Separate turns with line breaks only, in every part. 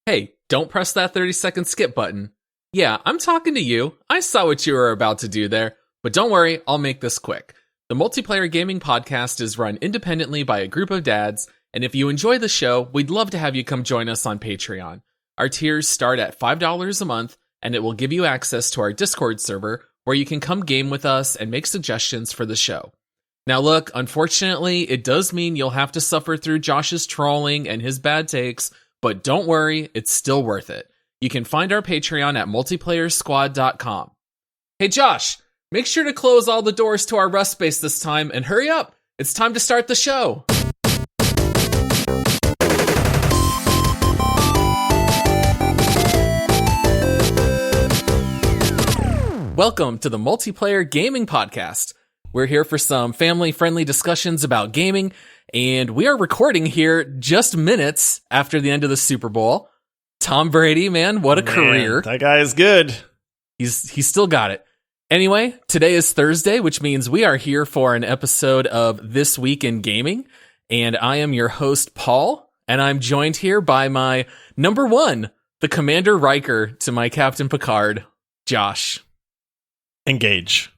Hey, don't press that 30-second skip button. Yeah, I'm talking to you. I saw what you were about to do there. But don't worry, I'll make this quick. The Multiplayer Gaming Podcast is run independently by a group of dads, and if you enjoy the show, we'd love to have you come join us on Patreon. Our tiers start at $5 a month, and it will give you access to our Discord server, where you can come game with us and make suggestions for the show. Now look, unfortunately, it does mean you'll have to suffer through Josh's trolling and his bad takes, but don't worry, it's still worth it. You can find our Patreon at multiplayersquad.com. Hey Josh, make sure to close all the doors to our rest space this time, and hurry up! It's time to start the show! Welcome to the Multiplayer Gaming Podcast. We're here for some family-friendly discussions about gaming, and we are recording here just minutes after the end of the Super Bowl. Tom Brady, man, what a career.
That guy is good.
He's still got it. Anyway, today is Thursday, which means we are here for an episode of This Week in Gaming, and I am your host, Paul, and I'm joined here by my number one, the Commander Riker to my Captain Picard, Josh.
Engage.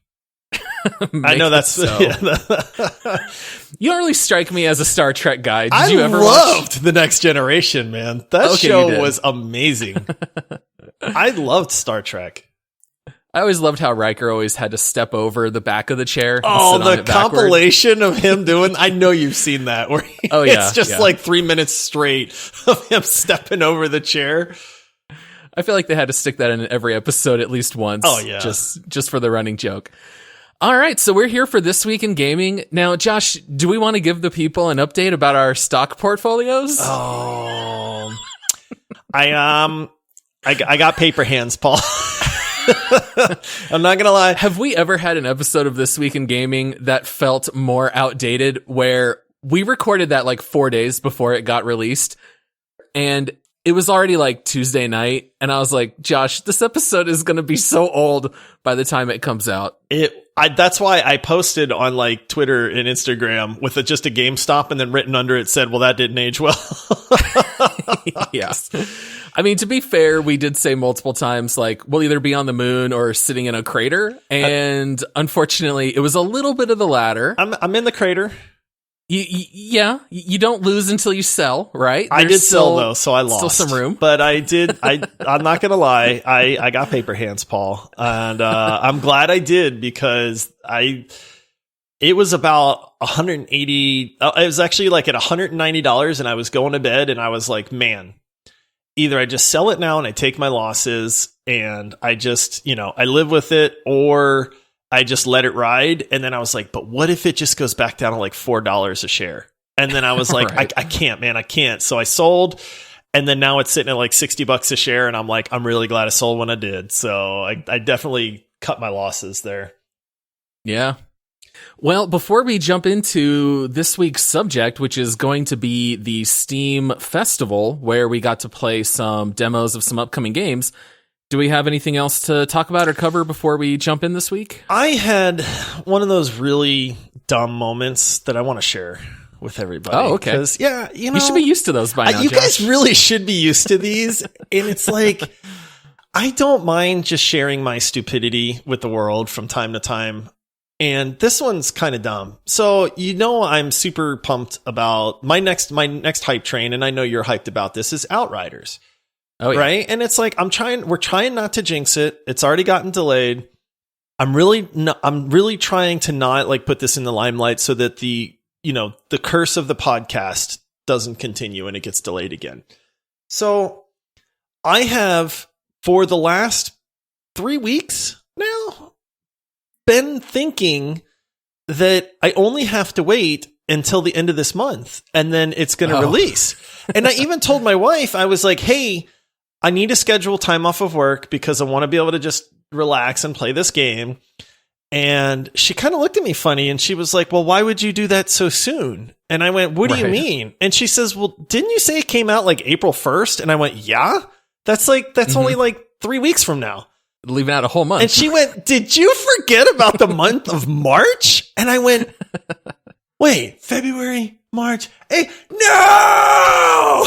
I know that's
so.
Yeah.
You don't really strike me as a Star Trek guy.
I loved The Next Generation, man. That show was amazing. I loved Star Trek.
I always loved how Riker always had to step over the back of the chair.
Oh, the compilation of him doing. I know you've seen that. Where it's just like 3 minutes straight of him stepping over the chair.
I feel like they had to stick that in every episode at least once.
Oh yeah,
just for the running joke. All right, so we're here for This Week in Gaming. Now, Josh, do we want to give the people an update about our stock portfolios?
Oh, I got paper hands, Paul. I'm not gonna lie.
Have we ever had an episode of This Week in Gaming that felt more outdated, where we recorded that like 4 days before it got released, and it was already like Tuesday night, and I was like, Josh, this episode is going to be so old by the time it comes out.
That's why I posted on like Twitter and Instagram with just a GameStop, and then written under it said, well, that didn't age well.
Yes. I mean, to be fair, we did say multiple times, like, we'll either be on the moon or sitting in a crater. And unfortunately, it was a little bit of the latter.
I'm in the crater.
Yeah, you don't lose until you sell, right?
I did sell though, so I lost.
Still some room.
But I did, I'm not going to lie. I got paper hands, Paul. And, I'm glad I did, because it was about 180. It was actually like at $190, and I was going to bed, and I was like, man, either I just sell it now and I take my losses and I just, I live with it, or I just let it ride. And then I was like, but what if it just goes back down to like $4 a share? And then I was like, right. I can't, man, I can't. So I sold, and then now it's sitting at like $60 a share. And I'm like, I'm really glad I sold when I did. So I definitely cut my losses there.
Yeah. Well, before we jump into this week's subject, which is going to be the Steam Festival, where we got to play some demos of some upcoming games, do we have anything else to talk about or cover before we jump in this week?
I had one of those really dumb moments that I want to share with everybody.
Oh, okay.
Because, yeah,
you should be used to those by now,
you
Josh.
guys really should be used to these. And it's like, I don't mind just sharing my stupidity with the world from time to time. And this one's kind of dumb. So, I'm super pumped about my next hype train, and I know you're hyped about this, is Outriders.
Oh, yeah.
Right. And it's like, we're trying not to jinx it. It's already gotten delayed. I'm really trying to not like put this in the limelight so that the curse of the podcast doesn't continue and it gets delayed again. So I have, for the last 3 weeks now, been thinking that I only have to wait until the end of this month, and then it's going to release. And I even told my wife, I was like, hey, I need to schedule time off of work because I want to be able to just relax and play this game. And she kind of looked at me funny, and she was like, well, why would you do that so soon? And I went, what do you mean? And she says, well, didn't you say it came out like April 1st? And I went, yeah, that's only like 3 weeks from now.
Leaving out a whole month.
And she went, did you forget about the month of March? And I went, wait, February, March, no!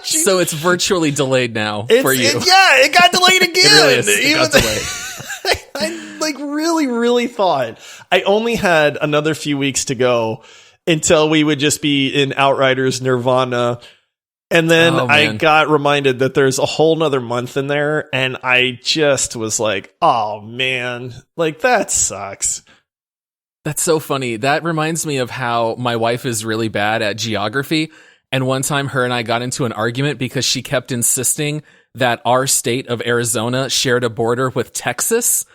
So it's virtually delayed now for you.
It got delayed again.
It really is. It got delayed.
I like really thought I only had another few weeks to go until we would just be in Outriders Nirvana. And then I got reminded that there's a whole nother month in there. And I just was like, oh man, like that sucks.
That's so funny. That reminds me of how my wife is really bad at geography. And one time her and I got into an argument because she kept insisting that our state of Arizona shared a border with Texas.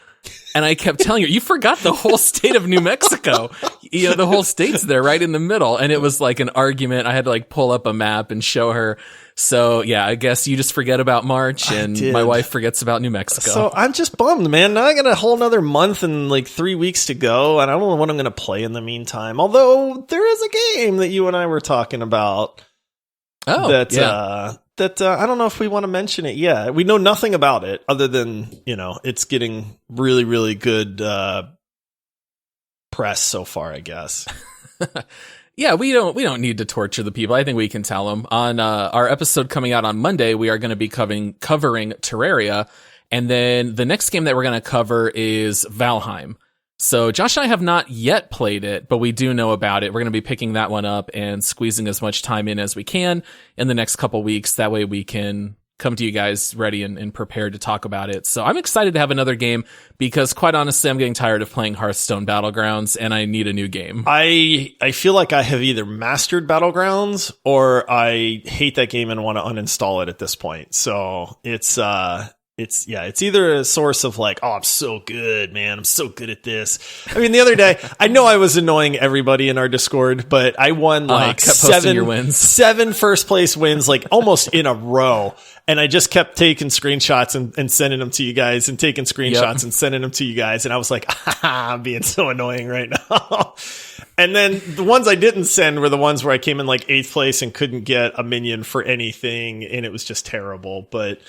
And I kept telling her, you forgot the whole state of New Mexico. You know, the whole state's there right in the middle. And it was like an argument. I had to like pull up a map and show her. So yeah, I guess you just forget about March and my wife forgets about New Mexico.
So I'm just bummed, man. Now I got a whole nother month and like 3 weeks to go. And I don't know what I'm going to play in the meantime. Although there is a game that you and I were talking about.
Oh,
that I don't know if we want to mention it yet. We know nothing about it other than, you know, it's getting really good press so far, I guess.
Yeah, we don't need to torture the people. I think we can tell them. On our episode coming out on Monday, we are going to be covering Terraria, and then the next game that we're going to cover is Valheim. So Josh and I have not yet played it, but we do know about it. We're going to be picking that one up and squeezing as much time in as we can in the next couple weeks. That way we can come to you guys ready and prepared to talk about it. So I'm excited to have another game because quite honestly, I'm getting tired of playing Hearthstone Battlegrounds and I need a new game.
I feel like I have either mastered Battlegrounds or I hate that game and want to uninstall it at this point. So it's either a source of like, oh, I'm so good, man. I'm so good at this. I mean, the other day, I know I was annoying everybody in our Discord, but I won like seven first place wins, like almost in a row. And I just kept taking screenshots and sending them to you guys and taking screenshots and sending them to you guys. And I was like, I'm being so annoying right now. And then the ones I didn't send were the ones where I came in like 8th place and couldn't get a minion for anything. And it was just terrible. But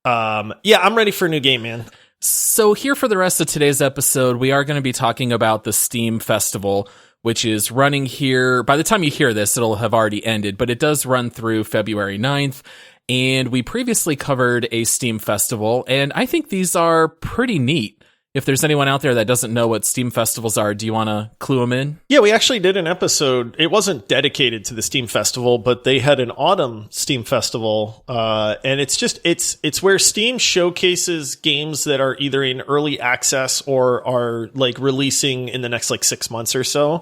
I'm ready for a new game, man.
So here for the rest of today's episode, we are going to be talking about the Steam Festival, which is running here. By the time you hear this, it'll have already ended, but it does run through February 9th. And we previously covered a Steam Festival, and I think these are pretty neat. If there's anyone out there that doesn't know what Steam Festivals are, do you want to clue them in?
Yeah, we actually did an episode. It wasn't dedicated to the Steam Festival, but they had an autumn Steam Festival. And it's where Steam showcases games that are either in early access or are like releasing in the next like 6 months or so.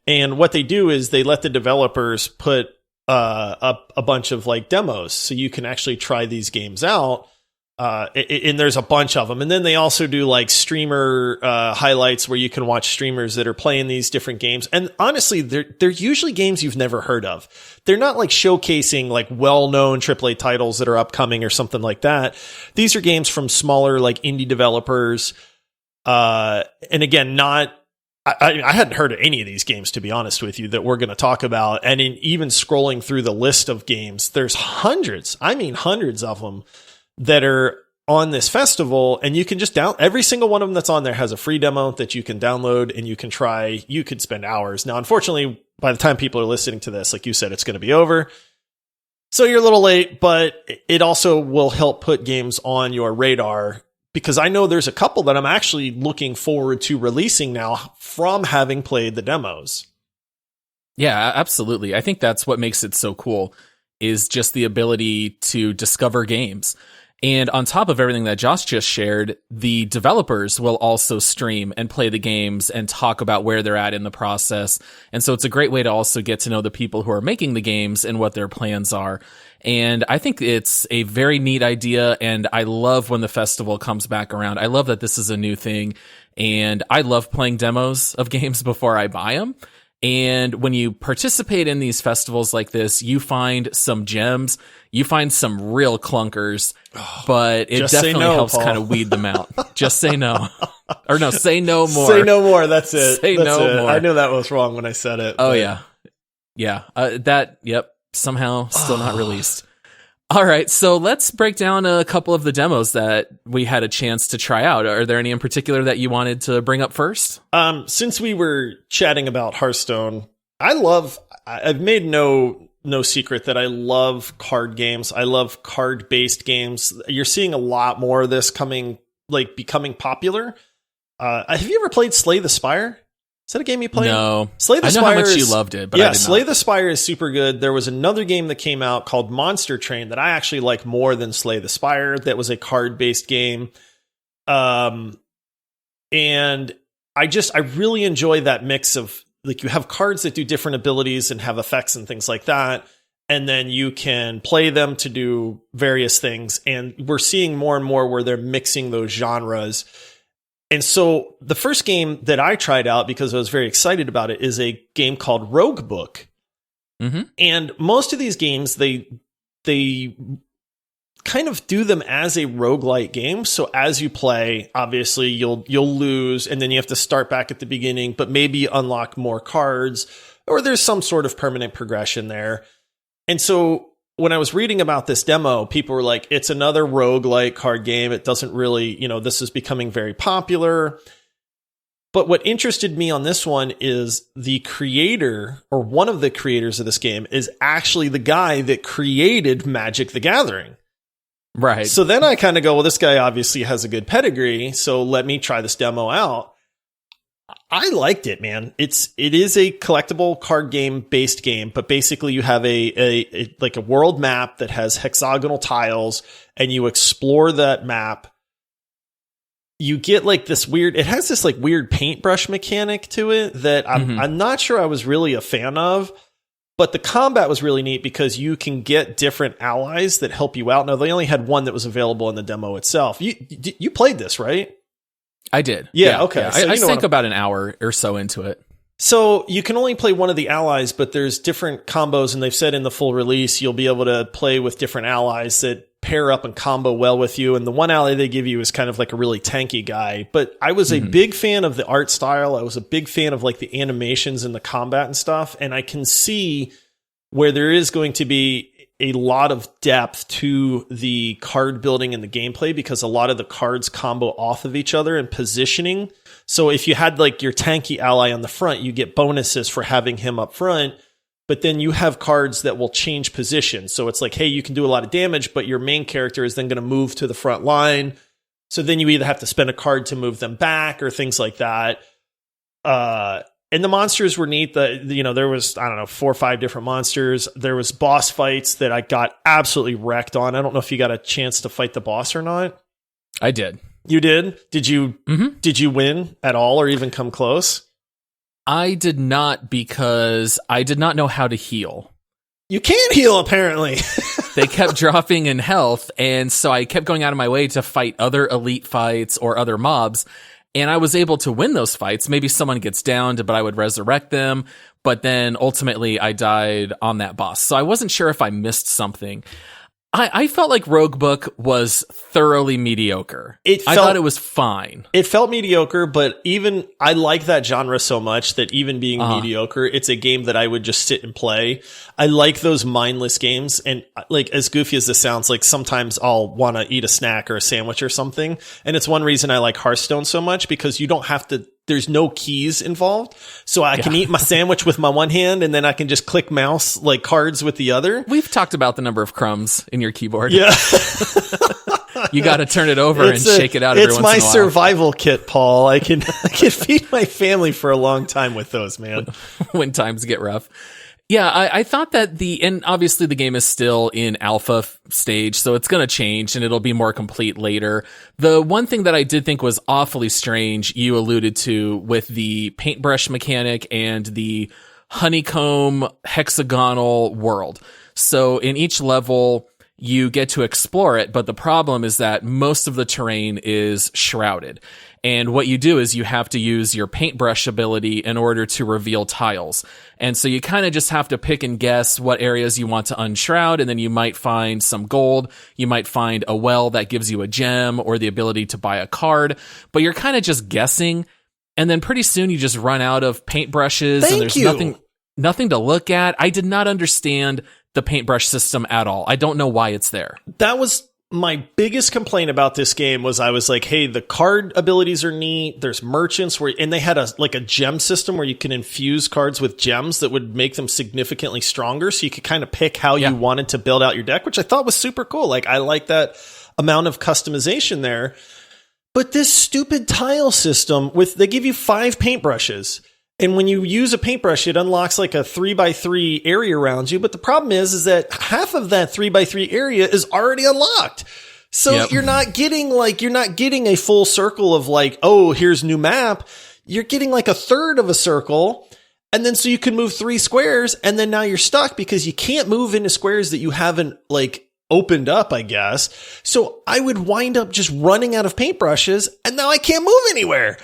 And what they do is they let the developers put a bunch of like demos so you can actually try these games out. And there's a bunch of them. And then they also do like streamer highlights where you can watch streamers that are playing these different games. And honestly, they're usually games you've never heard of. They're not like showcasing like well-known AAA titles that are upcoming or something like that. These are games from smaller like indie developers. And again, I hadn't heard of any of these games, to be honest with you, that we're going to talk about. And in even scrolling through the list of games, there's hundreds of them that are on this festival, and you can just every single one of them that's on there has a free demo that you can download and you can try. You could spend hours. Now, unfortunately, by the time people are listening to this, like you said, it's going to be over. So you're a little late, but it also will help put games on your radar, because I know there's a couple that I'm actually looking forward to releasing now from having played the demos.
Yeah, absolutely. I think that's what makes it so cool, is just the ability to discover games. And on top of everything that Josh just shared, the developers will also stream and play the games and talk about where they're at in the process. And so it's a great way to also get to know the people who are making the games and what their plans are. And I think it's a very neat idea, and I love when the festival comes back around. I love that this is a new thing, and I love playing demos of games before I buy them. And when you participate in these festivals like this, you find some gems, you find some real clunkers, but it definitely helps kind of weed them out. Just say no. Or no, say no more.
Say no more. That's it.
That's more.
I knew that was wrong when I said it.
Oh, yeah. Yeah. Somehow still not released. All right, so let's break down a couple of the demos that we had a chance to try out. Are there any in particular that you wanted to bring up first?
Since we were chatting about Hearthstone, I've made no no secret that I love card games. I love card-based games. You're seeing a lot more of this becoming popular. Have you ever played Slay the Spire? Is that a game you played?
No.
Slay the Spire.
I know how much you loved it, but I did not.
Slay the Spire is super good. There was another game that came out called Monster Train that I actually like more than Slay the Spire. That was a card-based game. And I really enjoy that mix of, like, you have cards that do different abilities and have effects and things like that. And then you can play them to do various things. And we're seeing more and more where they're mixing those genres. And so the first game that I tried out, because I was very excited about it, is a game called Rogue Book.
Mm-hmm.
And most of these games, they kind of do them as a roguelike game. So as you play, obviously you'll lose, and then you have to start back at the beginning, but maybe unlock more cards, or there's some sort of permanent progression there. And so when I was reading about this demo, people were like, it's another roguelike card game. It doesn't really, this is becoming very popular. But what interested me on this one is the creator, or one of the creators of this game, is actually the guy that created Magic the Gathering.
Right.
So then I kind of go, well, this guy obviously has a good pedgree, so let me try this demo out. I liked it, man. It is a collectible card game based game, but basically you have a world map that has hexagonal tiles, and you explore that map. You get like this weird, it has this like weird paintbrush mechanic to it that I'm not sure I was really a fan of, but the combat was really neat because you can get different allies that help you out. Now, they only had one that was available in the demo itself. You played this, right?
I did.
Yeah, okay.
Yeah.
So
I think about an hour or so into it.
So you can only play one of the allies, but there's different combos, and they've said in the full release you'll be able to play with different allies that pair up and combo well with you. And the one ally they give you is kind of like a really tanky guy. But I was a big fan of the art style. I was a big fan of like the animations and the combat and stuff. And I can see where there is going to be a lot of depth to the card building and the gameplay, because a lot of the cards combo off of each other and positioning. So if you had like your tanky ally on the front, you get bonuses for having him up front, but then you have cards that will change position. So it's like, hey, you can do a lot of damage, but your main character is then going to move to the front line. So then you either have to spend a card to move them back or things like that. And the monsters were neat. There was, 4 or 5 different monsters. There was boss fights that I got absolutely wrecked on. I don't know if you got a chance to fight the boss or not.
I did.
You did? Did you win at all or even come close?
I did not, because I did not know how to heal.
You can't heal, apparently.
They kept dropping in health, and so I kept going out of my way to fight other elite fights or other mobs. And I was able to win those fights. Maybe someone gets downed, but I would resurrect them. But then ultimately I died on that boss. So I wasn't sure if I missed something. I felt like Rogue Book was thoroughly mediocre. I thought it was fine.
It felt mediocre, but even I like that genre so much that even being mediocre, it's a game that I would just sit and play. I like those mindless games. And like, as goofy as this sounds, like sometimes I'll want to eat a snack or a sandwich or something. And it's one reason I like Hearthstone so much, because you don't have to, there's no keys involved. So I can eat my sandwich with my one hand, and then I can just click mouse like cards with the other.
We've talked about the number of crumbs in your keyboard.
Yeah.
You got to turn it over and shake it out every once in a while.
It's my survival kit, Paul. I can feed my family for a long time with those, man.
When times get rough. Yeah, I thought that and obviously the game is still in alpha stage, so it's going to change and it'll be more complete later. The one thing that I did think was awfully strange, you alluded to, with the paintbrush mechanic and the honeycomb hexagonal world. So in each level, you get to explore it, but the problem is that most of the terrain is shrouded. And what you do is you have to use your paintbrush ability in order to reveal tiles. And so you kind of just have to pick and guess what areas you want to unshroud, and then you might find some gold, you might find a well that gives you a gem or the ability to buy a card, but you're kind of just guessing, and then pretty soon you just run out of paintbrushes and there's nothing to look at. I did not understand the paintbrush system at all. I don't know why it's there.
That was my biggest complaint about this game was I was like, hey, the card abilities are neat. There's merchants and they had a gem system where you can infuse cards with gems that would make them significantly stronger. So you could kind of pick how you wanted to build out your deck, which I thought was super cool. Like, I like that amount of customization there. But this stupid tile system they give you 5 paintbrushes. And when you use a paintbrush, it unlocks like a 3x3 area around you. But the problem is that half of that 3x3 area is already unlocked. So you're not getting a full circle of like, oh, here's new map. You're getting like a third of a circle. And then so you can move 3 squares. And then now you're stuck because you can't move into squares that you haven't like opened up, I guess. So I would wind up just running out of paintbrushes. And now I can't move anywhere.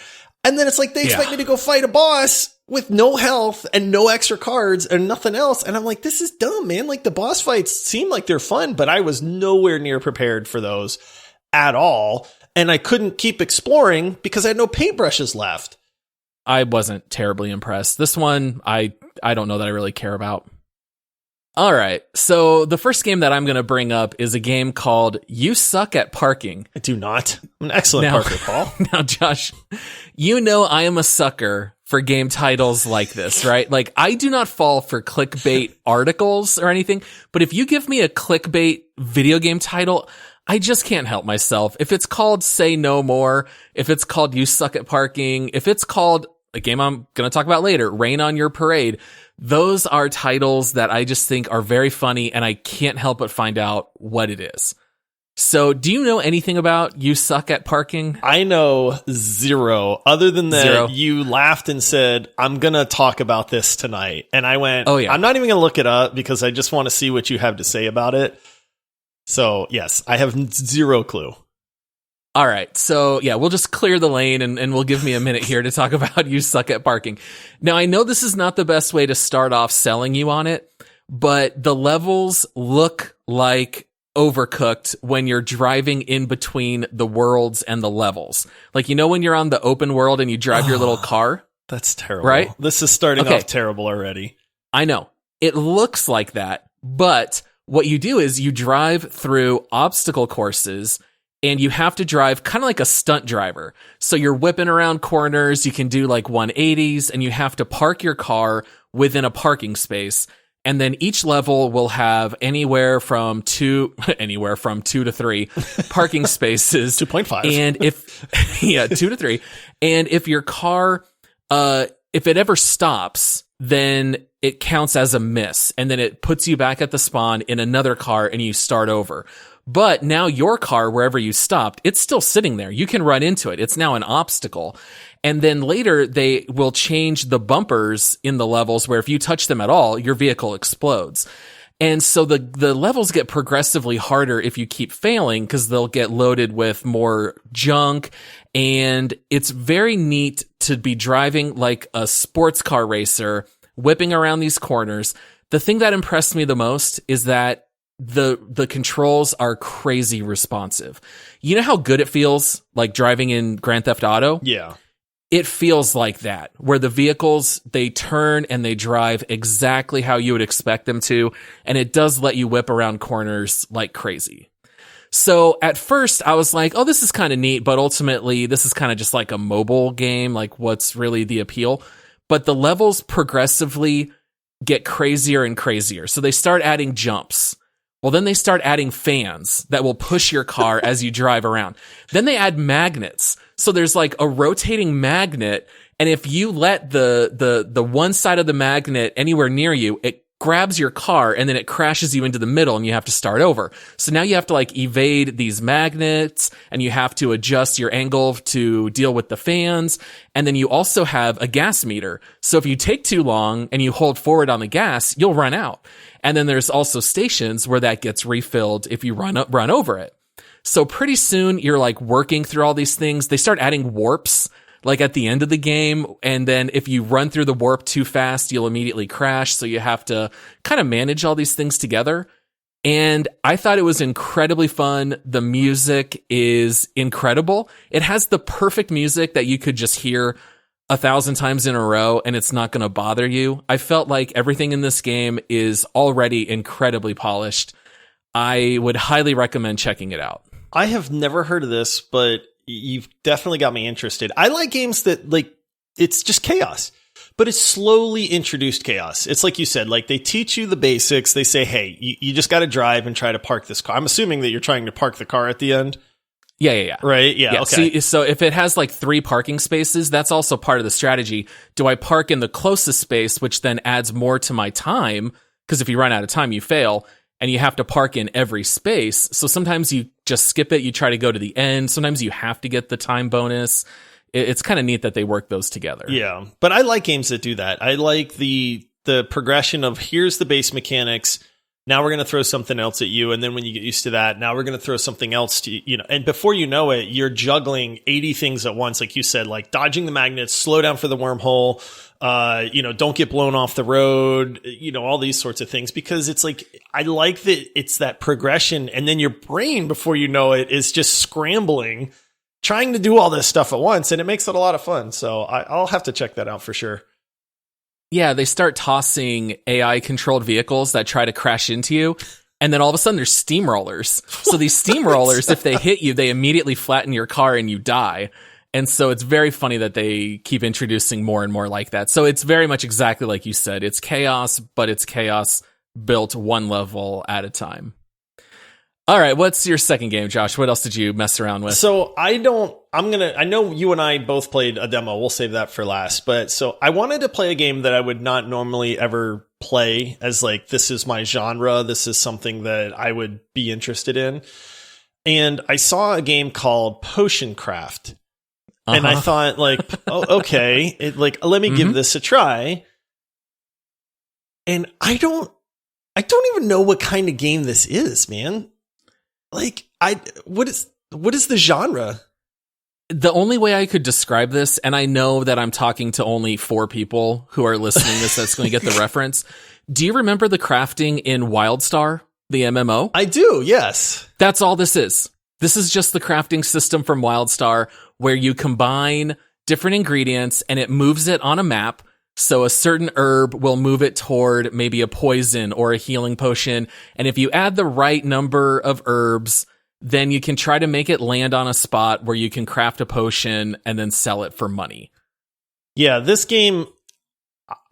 And then it's like they expect me to go fight a boss with no health and no extra cards and nothing else. And I'm like, this is dumb, man. Like, the boss fights seem like they're fun, but I was nowhere near prepared for those at all. And I couldn't keep exploring because I had no paintbrushes left.
I wasn't terribly impressed. This one, I don't know that I really care about. All right, so the first game that I'm going to bring up is a game called You Suck at Parking.
I do not. I'm an excellent parker, Paul.
Now, Josh, you know I am a sucker for game titles like this, right? Like, I do not fall for clickbait articles or anything, but if you give me a clickbait video game title, I just can't help myself. If it's called Say No More, if it's called You Suck at Parking, if it's called a game I'm going to talk about later, Rain on Your Parade, those are titles that I just think are very funny, and I can't help but find out what it is. So, do you know anything about You Suck at Parking?
I know zero. Other than that, you laughed and said, I'm going to talk about this tonight. And I went, I'm not even going to look it up because I just want to see what you have to say about it. So, yes, I have zero clue.
All right, so we'll just clear the lane and we'll give me a minute here to talk about You Suck at Parking. Now, I know this is not the best way to start off selling you on it, but the levels look like Overcooked when you're driving in between the worlds and the levels. Like, you know when you're on the open world and you drive your little car?
That's terrible.
Right?
This is starting off terrible already.
I know. It looks like that, but what you do is you drive through obstacle courses. And you have to drive kind of like a stunt driver. So you're whipping around corners, you can do like 180s, and you have to park your car within a parking space. And then each level will have anywhere from 2 to 3 parking spaces.
2.5.
And 2 to 3. And if your car, if it ever stops, then it counts as a miss. And then it puts you back at the spawn in another car and you start over. But now your car, wherever you stopped, it's still sitting there. You can run into it. It's now an obstacle. And then later they will change the bumpers in the levels where if you touch them at all, your vehicle explodes. And so the levels get progressively harder if you keep failing because they'll get loaded with more junk. And it's very neat to be driving like a sports car racer, whipping around these corners. The thing that impressed me the most is that the controls are crazy responsive. You know how good it feels like driving in Grand Theft Auto?
Yeah.
It feels like that, where the vehicles, they turn and they drive exactly how you would expect them to, and it does let you whip around corners like crazy. So at first I was like, oh, this is kind of neat, but ultimately this is kind of just like a mobile game, like what's really the appeal? But the levels progressively get crazier and crazier. So they start adding jumps. Well, then they start adding fans that will push your car as you drive around. Then they add magnets. So there's like a rotating magnet. And if you let the one side of the magnet anywhere near you, it grabs your car and then it crashes you into the middle and you have to start over. So now you have to like evade these magnets and you have to adjust your angle to deal with the fans. And then you also have a gas meter. So if you take too long and you hold forward on the gas, you'll run out. And then there's also stations where that gets refilled if you run over it. So pretty soon you're like working through all these things. They start adding warps like at the end of the game. And then if you run through the warp too fast, you'll immediately crash. So you have to kind of manage all these things together. And I thought it was incredibly fun. The music is incredible. It has the perfect music that you could just hear 1,000 times in a row and it's not going to bother you. I felt like everything in this game is already incredibly polished. I would highly recommend checking it out.
I have never heard of this, but you've definitely got me interested. I like games that, like, it's just chaos, but it's slowly introduced chaos. It's like you said, like, they teach you the basics. They say, hey, you just got to drive and try to park this car. I'm assuming that you're trying to park the car at the end.
Yeah.
Right? Yeah, okay.
So if it has like 3 parking spaces, that's also part of the strategy. Do I park in the closest space, which then adds more to my time? Because if you run out of time, you fail, and you have to park in every space. So sometimes you just skip it. You try to go to the end. Sometimes you have to get the time bonus. It's kind of neat that they work those together.
Yeah, but I like games that do that. I like the progression of, here's the base mechanics. Now we're going to throw something else at you. And then when you get used to that, now we're going to throw something else to you. And before you know it, you're juggling 80 things at once. Like you said, like dodging the magnets, slow down for the wormhole, don't get blown off the road, all these sorts of things, because it's like, I like that it's that progression. And then your brain, before you know it, is just scrambling, trying to do all this stuff at once. And it makes it a lot of fun. So I'll have to check that out for sure.
Yeah, they start tossing AI-controlled vehicles that try to crash into you, and then all of a sudden there's steamrollers. So these steamrollers, if they hit you, they immediately flatten your car and you die. And so it's very funny that they keep introducing more and more like that. So it's very much exactly like you said. It's chaos, but it's chaos built one level at a time. All right, what's your second game, Josh? What else did you mess around with?
So I know you and I both played a demo. We'll save that for last. But so I wanted to play a game that I would not normally ever play, as like, this is my genre. This is something that I would be interested in. And I saw a game called Potion Craft. And I thought, like, oh, okay, let me give this a try. And I don't even know what kind of game this is, man. Like, what is the genre?
The only way I could describe this, and I know that I'm talking to only 4 people who are listening to this that's going to get the reference. Do you remember the crafting in WildStar, the MMO?
I do, yes.
That's all this is. This is just the crafting system from WildStar, where you combine different ingredients and it moves it on a map. So a certain herb will move it toward maybe a poison or a healing potion. And if you add the right number of herbs, then you can try to make it land on a spot where you can craft a potion and then sell it for money.
Yeah, this game,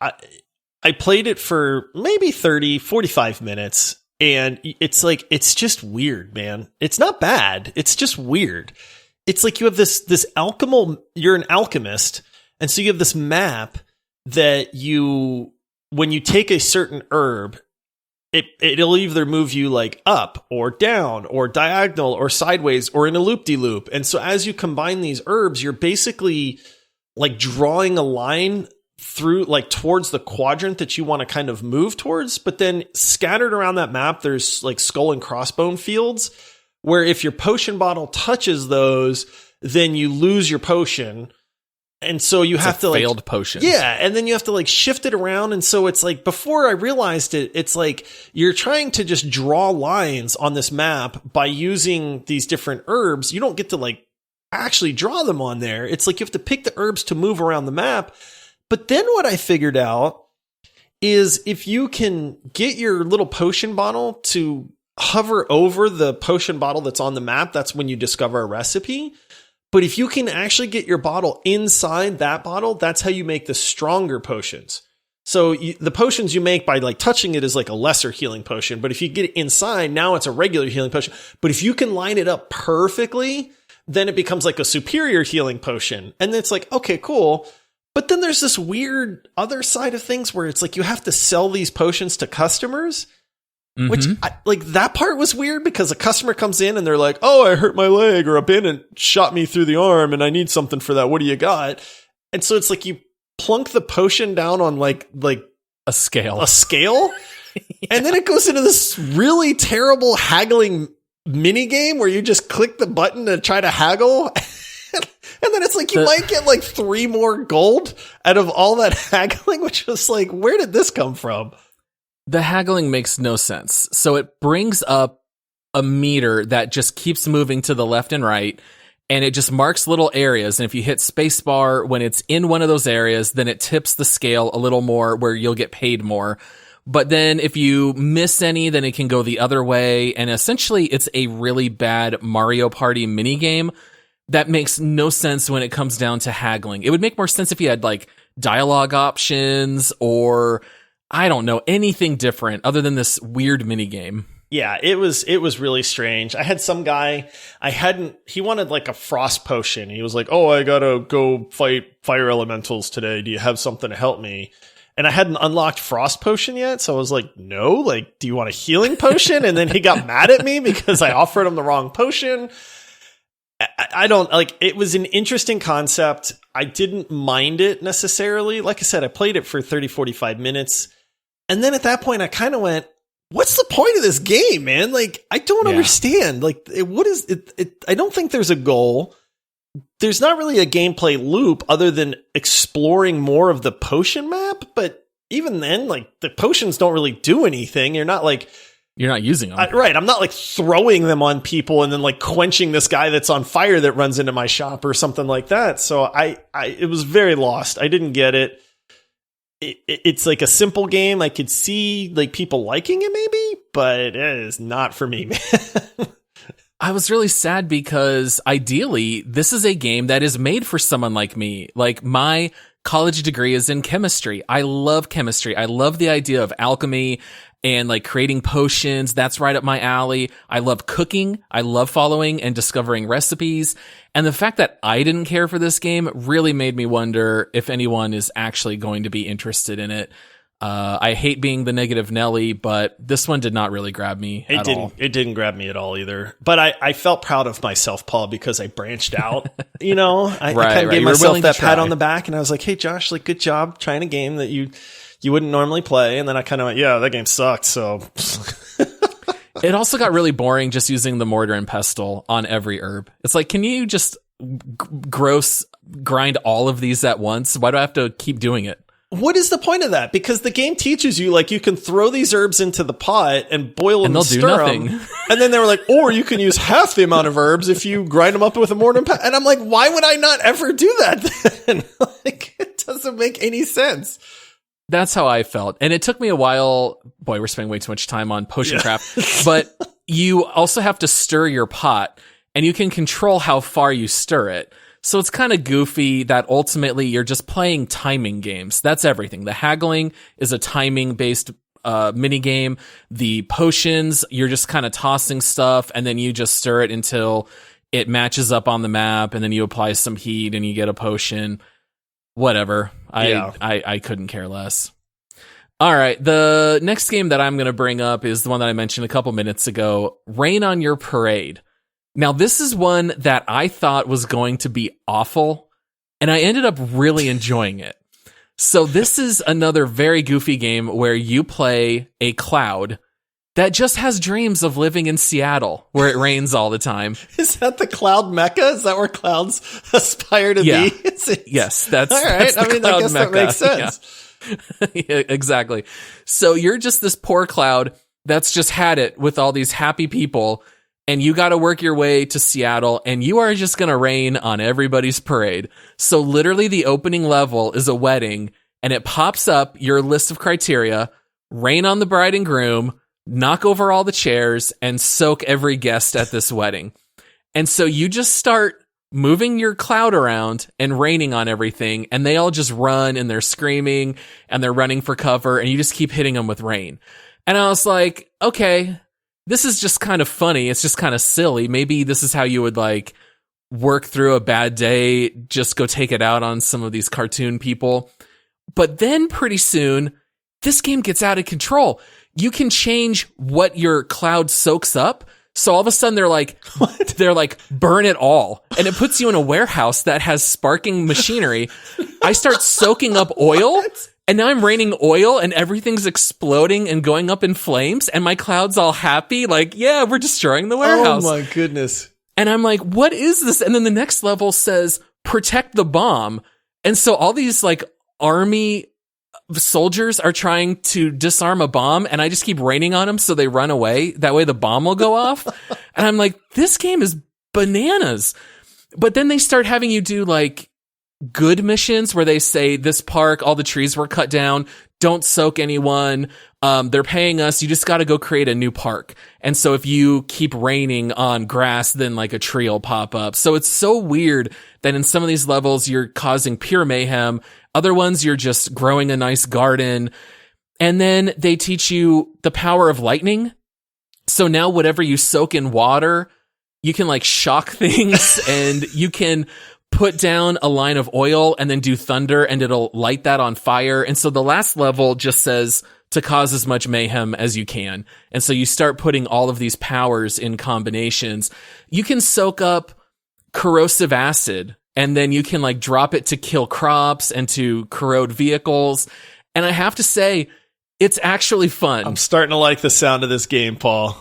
I played it for maybe 30, 45 minutes. And it's like, it's just weird, man. It's not bad. It's just weird. It's like you have this you're an alchemist. And so you have this map that when you take a certain herb, it'll either move you like up or down or diagonal or sideways or in a loop-de-loop. And so as you combine these herbs, you're basically like drawing a line through, like, towards the quadrant that you want to kind of move towards. But then scattered around that map, there's like skull and crossbone fields where if your potion bottle touches those, then you lose your potion. And so you have to, like,
failed potion.
Yeah. And then you have to, like, shift it around. And so it's like, before I realized it, it's like you're trying to just draw lines on this map by using these different herbs. You don't get to, like, actually draw them on there. It's like you have to pick the herbs to move around the map. But then what I figured out is if you can get your little potion bottle to hover over the potion bottle that's on the map, that's when you discover a recipe. But if you can actually get your bottle inside that bottle, that's how you make the stronger potions. So the potions you make by, like, touching it is like a lesser healing potion. But if you get it inside, now it's a regular healing potion. But if you can line it up perfectly, then it becomes like a superior healing potion. And then it's like, okay, cool. But then there's this weird other side of things where it's like you have to sell these potions to customers. Which, that part was weird, because a customer comes in and they're like, oh, I hurt my leg, or a bandit shot me through the arm and I need something for that. What do you got? And so it's like you plunk the potion down on like
a scale.
Yeah. And then it goes into this really terrible haggling mini game where you just click the button to try to haggle. And then it's like you might get like 3 more gold out of all that haggling, which was like, where did this come from?
The haggling makes no sense. So it brings up a meter that just keeps moving to the left and right, and it just marks little areas. And if you hit spacebar when it's in one of those areas, then it tips the scale a little more where you'll get paid more. But then if you miss any, then it can go the other way. And essentially, it's a really bad Mario Party minigame that makes no sense when it comes down to haggling. It would make more sense if you had like dialogue options or, I don't know, anything different other than this weird minigame.
Yeah, it was really strange. I had some guy, he wanted like a frost potion. He was like, oh, I gotta go fight fire elementals today. Do you have something to help me? And I hadn't unlocked frost potion yet. So I was like, no, like, do you want a healing potion? And then he got mad at me because I offered him the wrong potion. I don't like, it was an interesting concept. I didn't mind it necessarily. Like I said, I played it for 30, 45 minutes. And then at that point I kind of went, what's the point of this game, man? Like, I don't understand. Like, what is it? I don't think there's a goal. There's not really a gameplay loop other than exploring more of the potion map. But even then, like, the potions don't really do anything. You're not using them. Right. I'm not like throwing them on people and then like quenching this guy that's on fire that runs into my shop or something like that. So it was very lost. I didn't get it. It's like a simple game. I could see like people liking it maybe, but it is not for me, man.
I was really sad because ideally this is a game that is made for someone like me. Like, my college degree is in chemistry. I love chemistry. I love the idea of alchemy and like creating potions. That's right up my alley. I love cooking. I love following and discovering recipes. And the fact that I didn't care for this game really made me wonder if anyone is actually going to be interested in it. I hate being the negative Nelly, but this one did not really grab me at all.
It didn't grab me at all either. But I felt proud of myself, Paul, because I branched out. You know, I kind of gave myself that pat on the back, and I was like, "Hey, Josh, like, good job trying a game that you wouldn't normally play." And then I kind of went, "Yeah, that game sucked." So
it also got really boring just using the mortar and pestle on every herb. It's like, can you just grind all of these at once? Why do I have to keep doing it?
What is the point of that? Because the game teaches you, like, you can throw these herbs into the pot and boil them and stir them. And then they were like, or you can use half the amount of herbs if you grind them up with a mortar and pestle. And I'm like, why would I not ever do that then? Like, it doesn't make any sense.
That's how I felt. And it took me a while. Boy, we're spending way too much time on potion craft. But you also have to stir your pot, and you can control how far you stir it. So it's kind of goofy that ultimately you're just playing timing games. That's everything. The haggling is a timing-based mini game. The potions, you're just kind of tossing stuff, and then you just stir it until it matches up on the map, and then you apply some heat, and you get a potion. Whatever. I couldn't care less. All right. The next game that I'm going to bring up is the one that I mentioned a couple minutes ago, Rain on Your Parade. Now, this is one that I thought was going to be awful, and I ended up really enjoying it. So this is another very goofy game where you play a cloud that just has dreams of living in Seattle, where it rains all the time.
Is that the cloud mecca? Is that where clouds aspire to be?
Yes, that's
all right.
That's
I mean, I guess
mecca.
That makes sense.
Yeah, exactly. So you're just this poor cloud that's just had it with all these happy people, and you got to work your way to Seattle, and you are just going to rain on everybody's parade. So literally the opening level is a wedding, and it pops up your list of criteria: rain on the bride and groom, knock over all the chairs, and soak every guest at this wedding. And so you just start moving your cloud around and raining on everything, and they all just run, and they're screaming, and they're running for cover, and you just keep hitting them with rain. And I was like, okay, this is just kind of funny. It's just kind of silly. Maybe this is how you would like work through a bad day, just go take it out on some of these cartoon people. But then pretty soon, this game gets out of control. You can change what your cloud soaks up. So all of a sudden they're like, burn it all. And it puts you in a warehouse that has sparking machinery. I start soaking up oil. And now I'm raining oil, and everything's exploding and going up in flames, and my cloud's all happy, like, yeah, we're destroying the warehouse.
Oh my goodness.
And I'm like, what is this? And then the next level says, protect the bomb. And so all these like army soldiers are trying to disarm a bomb, and I just keep raining on them so they run away. That way the bomb will go off. And I'm like, this game is bananas. But then they start having you do like good missions where they say, this park, all the trees were cut down. don't soak anyone. They're paying us. You just got to go create a new park. And so if you keep raining on grass, then like a tree will pop up. So it's so weird that in some of these levels, you're causing pure mayhem. Other ones, you're just growing a nice garden. And then they teach you the power of lightning. So now whatever you soak in water, you can like shock things and you can put down a line of oil and then do thunder and it'll light that on fire. And so the last level just says to cause as much mayhem as you can. And so you start putting all of these powers in combinations. You can soak up corrosive acid and then you can like drop it to kill crops and to corrode vehicles. And I have to say, it's actually fun.
I'm starting to like the sound of this game, Paul.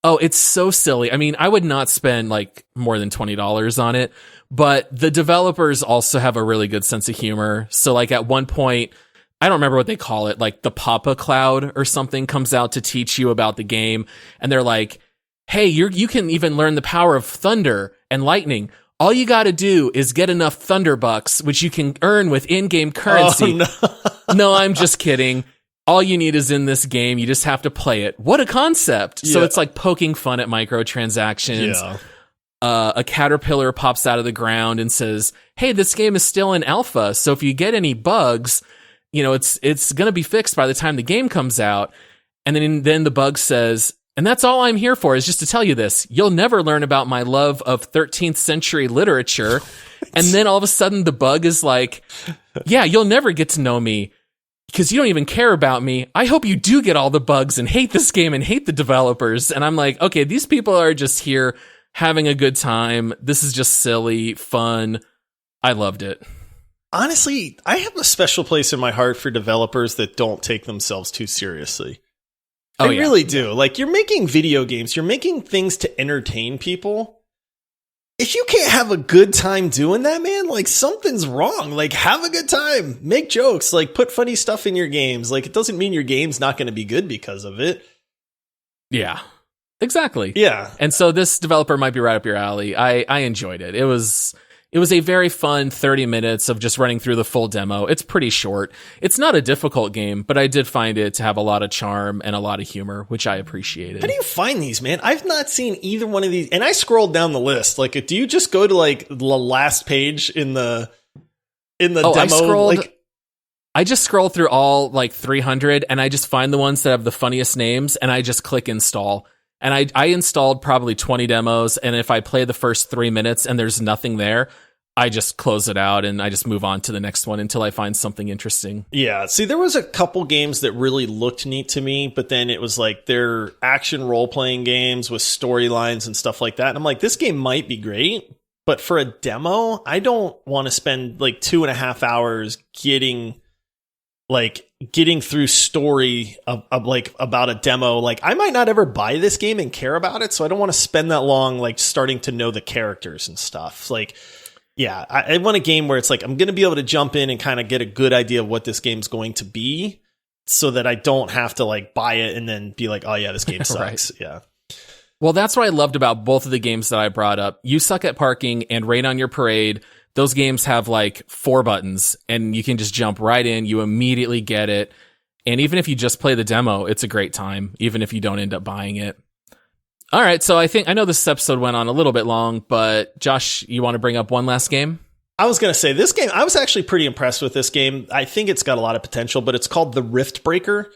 Oh, it's so silly. I mean, I would not spend like more than $20 on it, but the developers also have a really good sense of humor. So like at one point, I don't remember what they call it, like the Papa Cloud or something comes out to teach you about the game. And they're like, hey, you can even learn the power of thunder and lightning. All you got to do is get enough thunder bucks, which you can earn with in-game currency.
Oh, no.
No, I'm just kidding. All you need is in this game. You just have to play it. What a concept. Yeah. So it's like poking fun at microtransactions. Yeah. A caterpillar pops out of the ground and says, hey, this game is still in alpha. So if you get any bugs, you know, it's going to be fixed by the time the game comes out. And then the bug says, and that's all I'm here for is just to tell you this. You'll never learn about my love of 13th century literature. And then all of a sudden the bug is like, yeah, you'll never get to know me because you don't even care about me. I hope you do get all the bugs and hate this game and hate the developers. And I'm like, okay, these people are just here having a good time. This is just silly, fun. I loved it.
Honestly, I have a special place in my heart for developers that don't take themselves too seriously. I really do. Like, you're making video games. You're making things to entertain people. If you can't have a good time doing that, man, like, something's wrong. Like, have a good time. Make jokes. Like, put funny stuff in your games. Like, it doesn't mean your game's not going to be good because of it.
Yeah. Exactly.
Yeah.
And so this developer might be right up your alley. I enjoyed it. It was a very fun 30 minutes of just running through the full demo. It's pretty short. It's not a difficult game, but I did find it to have a lot of charm and a lot of humor, which I appreciated.
How do you find these, man? I've not seen either one of these. And I scrolled down the list. Like, do you just go to like the last page in the demo?
I just scroll through all like 300 and I just find the ones that have the funniest names and I just click install. And I installed probably 20 demos, and if I play the first 3 minutes and there's nothing there, I just close it out and I just move on to the next one until I find something interesting.
Yeah, see, there was a couple games that really looked neat to me, but then it was like they're action role-playing games with storylines and stuff like that. And I'm like, this game might be great, but for a demo, I don't want to spend like 2.5 hours getting through story of like about a demo. Like, I might not ever buy this game and care about it, so I don't want to spend that long like starting to know the characters and stuff. Like, yeah, I want a game where it's like I'm going to be able to jump in and kind of get a good idea of what this game's going to be, so that I don't have to like buy it and then be like, oh yeah, this game sucks. Right. Yeah.
Well, that's what I loved about both of the games that I brought up. You Suck at Parking and Rain on Your Parade. Those games have like 4 buttons and you can just jump right in. You immediately get it. And even if you just play the demo, it's a great time, even if you don't end up buying it. All right. So I know this episode went on a little bit long, but Josh, you want to bring up one last game?
I was going to say this game, I was actually pretty impressed with this game. I think it's got a lot of potential, but it's called The Rift Breaker.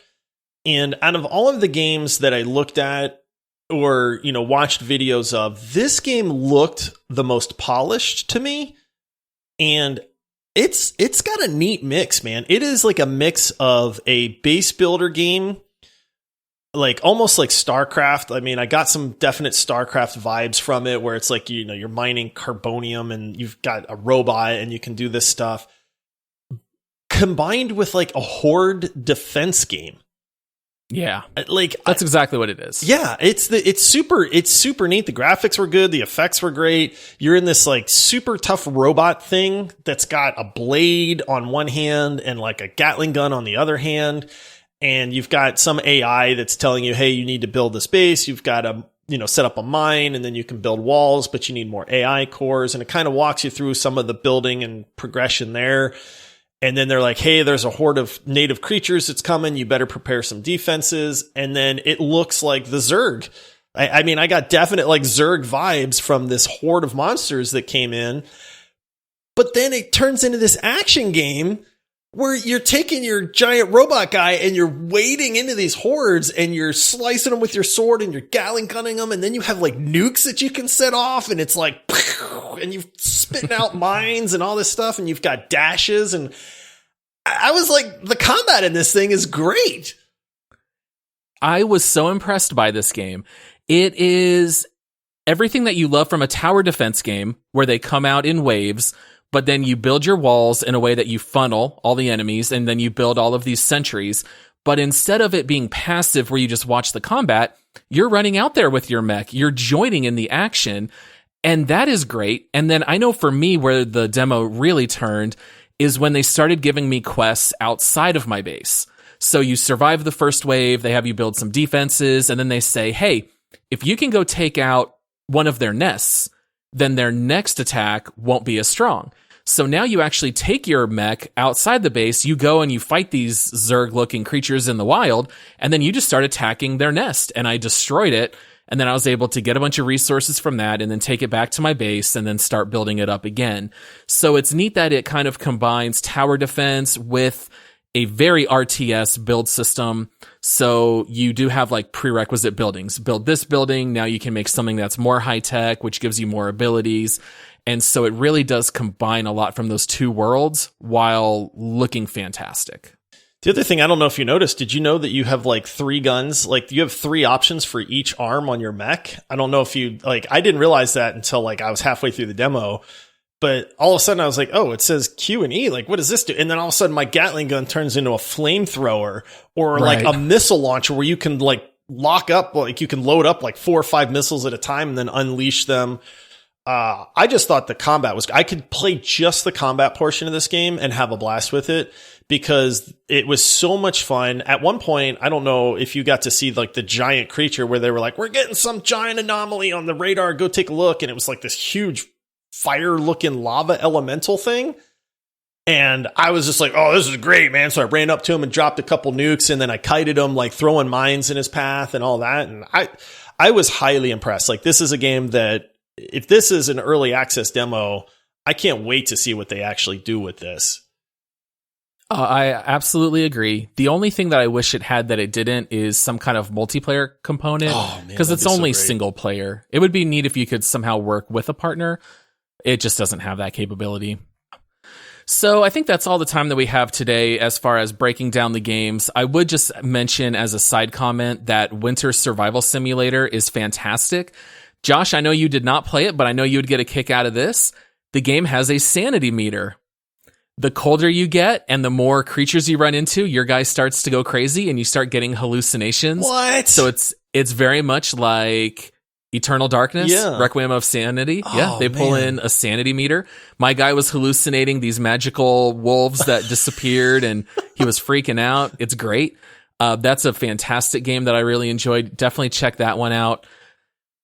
And out of all of the games that I looked at or, you know, watched videos of, this game looked the most polished to me. And it's got a neat mix, man. It is like a mix of a base builder game, like almost like StarCraft. I mean, I got some definite StarCraft vibes from it, where it's like, you know, you're mining carbonium and you've got a robot and you can do this stuff, combined with like a horde defense game.
Yeah,
like
that's exactly what it is.
Yeah, it's super neat. The graphics were good, the effects were great. You're in this like super tough robot thing that's got a blade on one hand and like a Gatling gun on the other hand, and you've got some AI that's telling you, hey, you need to build this base. You've got to, you know, set up a mine, and then you can build walls, but you need more AI cores, and it kind of walks you through some of the building and progression there. And then they're like, hey, there's a horde of native creatures that's coming. You better prepare some defenses. And then it looks like the Zerg. I mean, I got definite like Zerg vibes from this horde of monsters that came in. But then it turns into this action game where you're taking your giant robot guy and you're wading into these hordes and you're slicing them with your sword and you're Gatling gunning them. And then you have like nukes that you can set off and it's like, and you're spitting out mines and all this stuff. And you've got dashes. And I was like, the combat in this thing is great.
I was so impressed by this game. It is everything that you love from a tower defense game where they come out in waves, but then you build your walls in a way that you funnel all the enemies, and then you build all of these sentries. But instead of it being passive where you just watch the combat, you're running out there with your mech. You're joining in the action, and that is great. And then I know for me where the demo really turned is when they started giving me quests outside of my base. So you survive the first wave, they have you build some defenses, and then they say, hey, if you can go take out one of their nests, then their next attack won't be as strong. So now you actually take your mech outside the base, you go and you fight these Zerg-looking creatures in the wild, and then you just start attacking their nest. And I destroyed it, and then I was able to get a bunch of resources from that and then take it back to my base and then start building it up again. So it's neat that it kind of combines tower defense with a very RTS build system. So you do have like prerequisite buildings. Build this building. Now you can make something that's more high tech, which gives you more abilities. And so it really does combine a lot from those two worlds while looking fantastic.
The other thing, I don't know if you noticed, did you know that you have like 3 guns? Like you have 3 options for each arm on your mech. I don't know if you like, I didn't realize that until like I was halfway through the demo. But all of a sudden I was like, oh, it says Q and E. Like, what does this do? And then all of a sudden my Gatling gun turns into a flamethrower or like a missile launcher where you can like lock up, like you can load up like 4 or 5 missiles at a time and then unleash them. I just thought the combat was, I could play just the combat portion of this game and have a blast with it because it was so much fun. At one point, I don't know if you got to see like the giant creature where they were like, we're getting some giant anomaly on the radar. Go take a look. And it was like this huge fire looking lava elemental thing. And I was just like, oh, this is great, man. So I ran up to him and dropped a couple nukes and then I kited him, like throwing mines in his path and all that. And I was highly impressed. Like this is a game that if this is an early access demo, I can't wait to see what they actually do with this.
I absolutely agree. The only thing that I wish it had that it didn't is some kind of multiplayer component because it's only single player. It would be neat if you could somehow work with a partner. It just doesn't have that capability. So I think that's all the time that we have today as far as breaking down the games. I would just mention as a side comment that Winter Survival Simulator is fantastic. Josh, I know you did not play it, but I know you would get a kick out of this. The game has a sanity meter. The colder you get and the more creatures you run into, your guy starts to go crazy and you start getting hallucinations.
What?
So it's very much like Eternal Darkness, Requiem of Sanity.
Oh,
they pull in a sanity meter. My guy was hallucinating these magical wolves that disappeared and he was freaking out. It's great. That's a fantastic game that I really enjoyed. Definitely check that one out.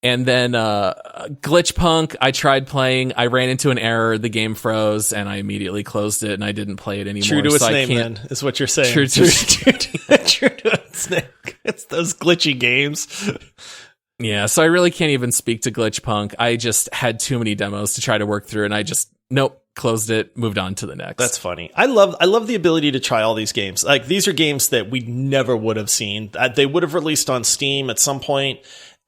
And then Glitch Punk, I tried playing. I ran into an error. The game froze, and I immediately closed it, and I didn't play it anymore.
True to its name, then, is what you're saying. True to its name. It's those glitchy games.
Yeah, so I really can't even speak to Glitch Punk. I just had too many demos to try to work through, and I just, closed it, moved on to the next.
That's funny. I love the ability to try all these games. Like, these are games that we never would have seen. They would have released on Steam at some point.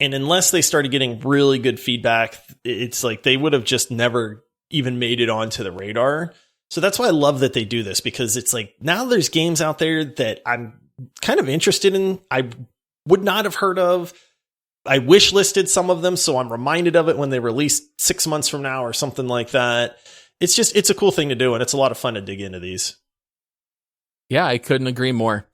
And unless they started getting really good feedback, it's like they would have just never even made it onto the radar. So that's why I love that they do this, because it's like now there's games out there that I'm kind of interested in. I would not have heard of. I wish listed some of them, so I'm reminded of it when they release 6 months from now or something like that. It's a cool thing to do, and it's a lot of fun to dig into these.
Yeah, I couldn't agree more.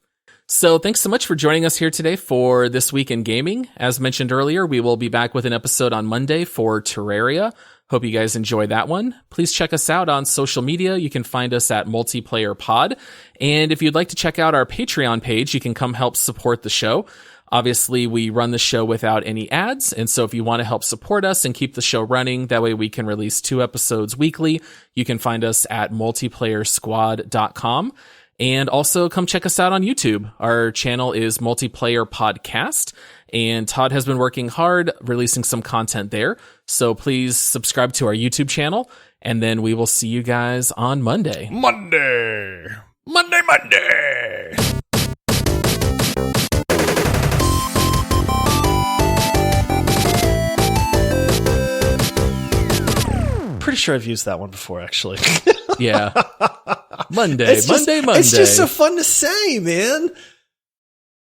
So thanks so much for joining us here today for This Week in Gaming. As mentioned earlier, we will be back with an episode on Monday for Terraria. Hope you guys enjoy that one. Please check us out on social media. You can find us at Multiplayer Pod. And if you'd like to check out our Patreon page, you can come help support the show. Obviously, we run the show without any ads, and so if you want to help support us and keep the show running, that way we can release 2 episodes weekly, you can find us at multiplayersquad.com. And also come check us out on YouTube. Our channel is Multiplayer Podcast, and Todd has been working hard releasing some content there. So please subscribe to our YouTube channel, and then we will see you guys on Monday.
Monday. Pretty sure I've used that one before, actually.
Yeah. Monday.
It's just so fun to say, man.